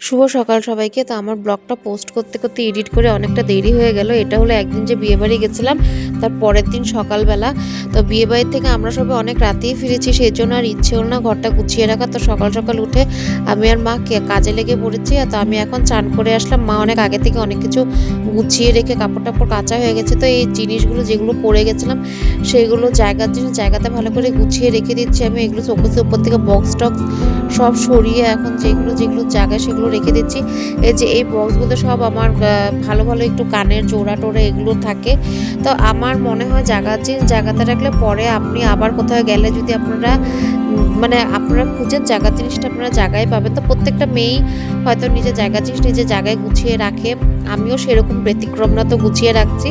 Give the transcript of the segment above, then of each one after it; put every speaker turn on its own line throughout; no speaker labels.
শুভ সকাল সবাইকে। তো আমার ব্লগটা পোস্ট করতে করতে এডিট করে অনেকটা দেরি হয়ে গেল। এটা হলো একদিন যে বিয়েবাড়ি গেছিলাম তার পরের দিন সকালবেলা। তো বিয়েবাড়ি থেকে আমরা সবাই অনেক রাতেই ফিরেছি, সেই জন্য আর ইচ্ছে হলো না ঘরটা গুছিয়ে রাখা। তো সকাল সকাল উঠে আমি আর মা কাজে লেগে পড়েছি। তো আমি এখন চান করে আসলাম। মা অনেক আগে থেকে অনেক কিছু গুছিয়ে রেখে কাপড় টাপড় কাচা হয়ে গেছে। তো এই জিনিসগুলো যেগুলো পরে গেছিলাম সেগুলো জায়গার জিনিস জায়গাতে ভালো করে গুছিয়ে রেখে দিচ্ছি। আমি এগুলো শোকেসের উপর থেকে বক্স টক্স সব সরিয়ে এখন যেগুলো যেগুলো জায়গায় সেগুলো রেখে দিচ্ছি। এই যে এই বক্সগুলো সব আমার ভালো ভালো একটু কানের জোড়া টোড়া এগুলো থাকে। তো আমার মনে হয় জায়গার জিনিস জায়গাতে রাখলে পরে আপনি আবার কোথাও গেলে যদি আপনারা মানে আপনারা খুঁজেন জায়গার জিনিসটা আপনারা জায়গায় পাবেন। তো প্রত্যেকটা মেয়েই হয়তো নিজের জায়গার জিনিস নিজের জায়গায় গুছিয়ে রাখে, আমিও সেরকম ব্যতিক্রম না, তো গুছিয়ে রাখছি।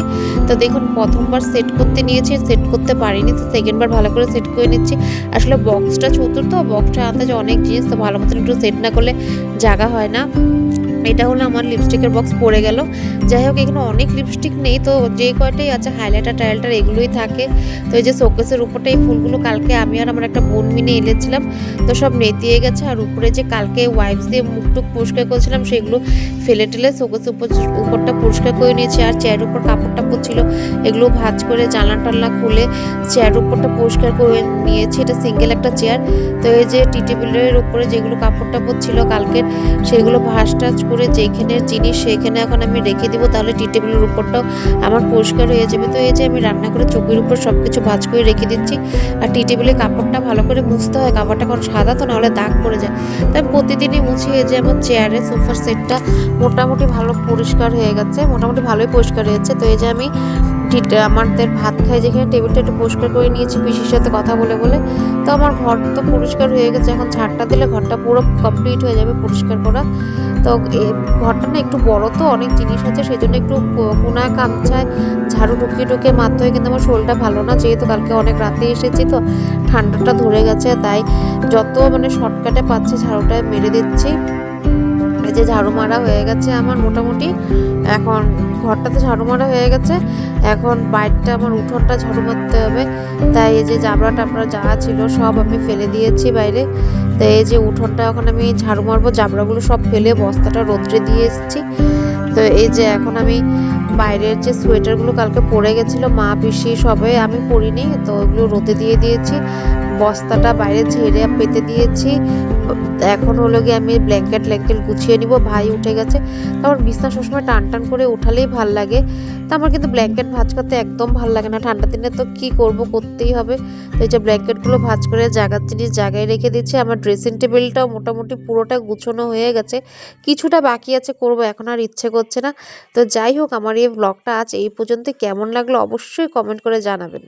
তো দেখুন প্রথমবার সেট করতে নিয়েছি, সেট করতে পারিনি, তো সেকেন্ডবার ভালো করে সেট করে নিচ্ছি। আসলে বক্সটা ছোট, তো বক্সটা আনতে যে অনেক জিনিস, তো ভালো মতন একটু সেট না করলে জায়গা হয় না। এটা হলো আমার লিপস্টিকের বক্স পড়ে গেল। যাই হোক এখানে অনেক লিপস্টিক নেই, তো যে কয়টাই আছে হাইলাইটার টাইলাইটার এগুলোই থাকে। তো এই যে শোকেসের উপরটা এই ফুলগুলো কালকে আমি আর আমার একটা বোন মিলে এনেছিলাম, তো সব নেতিয়ে গেছে। আর উপরে যে কালকে ওয়াইপস দিয়ে মুখটুক পরিষ্কার করেছিলাম সেগুলো ফেলে টেলে শোকেসের উপরটা পরিষ্কার করে নিয়েছি। আর চেয়ারের উপর কাপড় টাপড় ছিল এগুলো ভাঁজ করে জানলা টানলা খুলে চেয়ারের উপরটা পরিষ্কার করে নিয়েছি। এটা সিঙ্গেল একটা চেয়ার। তো এই যে টি টেবিলের উপরে যেগুলো কাপড় টাপড় ছিল কালকের সেগুলো ভাঁজ টাজ করে যেখানের জিনিস সেখানে এখন আমি রেখে দিব, তাহলে টি টেবিলের উপরটাও আমার পরিষ্কার হয়ে যাবে। তো এই যে আমি রান্না করে চৌকির উপর সব কিছু ভাঁজ করে রেখে দিচ্ছি। আর টি টেবিলে কাপড়টা ভালো করে মুছতে হয়, কাপড়টা কারণ সাদা তো, নাহলে দাগ পড়ে যায়। তাই প্রতিদিনই মুছি। এই যে আমার চেয়ারে সোফার সেটটা মোটামুটি ভালো পরিষ্কার হয়ে গেছে, মোটামুটি ভালোই পরিষ্কার হয়েছে। তো এই যে আমি আমাদের ভাত খাই যেখানে টেবিলটা একটু পরিষ্কার করে নিয়েছি পিসির সাথে কথা বলে বলে। তো আমার ঘর তো পরিষ্কার হয়ে গেছে, এখন ঝাড়টা দিলে ঘরটা পুরো কমপ্লিট হয়ে যাবে পরিষ্কার করা। তো ঘরটা না একটু বড়, তো অনেক জিনিস আছে, সেই জন্য একটু কোনায় কামছায় ঝাড়ু ঢুকিয়ে ঢুকিয়ে মারতে হয়। কিন্তু আমার শরীরটা ভালো না, যেহেতু কালকে অনেক রাতে এসেছি, তো ঠান্ডাটা ধরে গেছে, তাই যত মানে শর্টকাটে পাচ্ছি ঝাড়ুটা মেরে দিচ্ছি। এই যে ঝাড়ু মারা হয়ে গেছে আমার মোটামুটি, এখন ঘরটাতে ঝাড়ু মারা হয়ে গেছে, এখন বাইরটা আমার উঠোনটা ঝাড়ু মারতে হবে। তাই এই যে জাবড়া টাবড়া যা ছিল সব আমি ফেলে দিয়েছি বাইরে। তো এই যে উঠোনটা এখন আমি ঝাড়ু মারবো, জাবড়াগুলো সব ফেলে বস্তাটা রোদ্রে দিয়ে এসেছি। তো এই যে এখন আমি বাইরের যে সোয়েটারগুলো কালকে পরে গেছিলো মা পিসি সবাই, আমি পরিনি, তো ওগুলো রোদে দিয়ে দিয়েছি, বস্তাটা বাইরে ঝেড়ে পেতে দিয়েছি। এখন হলো গিয়ে আমি ব্ল্যাঙ্কেট গুছিয়ে নিব। ভাই উঠে গেছে, তারপর বিছনা সবসময় টান টান করে উঠালেই ভাল লাগে। তো আমার কিন্তু ব্ল্যাঙ্কেট ভাঁজ করতে একদম ভাল লাগে না, ঠান্ডা দিনে তো কি করব, করতেই হবে। তো এই যে ব্ল্যাঙ্কেটগুলো ভাঁজ করে জায়গার জিনিস জায়গায় রেখে দিচ্ছি। আমার ড্রেসিং টেবিলটাও মোটামুটি পুরোটা গুছানো হয়ে গেছে, কিছুটা বাকি আছে, করব, এখন আর ইচ্ছে করছে না। তো যাই হোক আমার এই ব্লগটা আজ এই পর্যন্ত, কেমন লাগলো অবশ্যই কমেন্ট করে জানাবেন।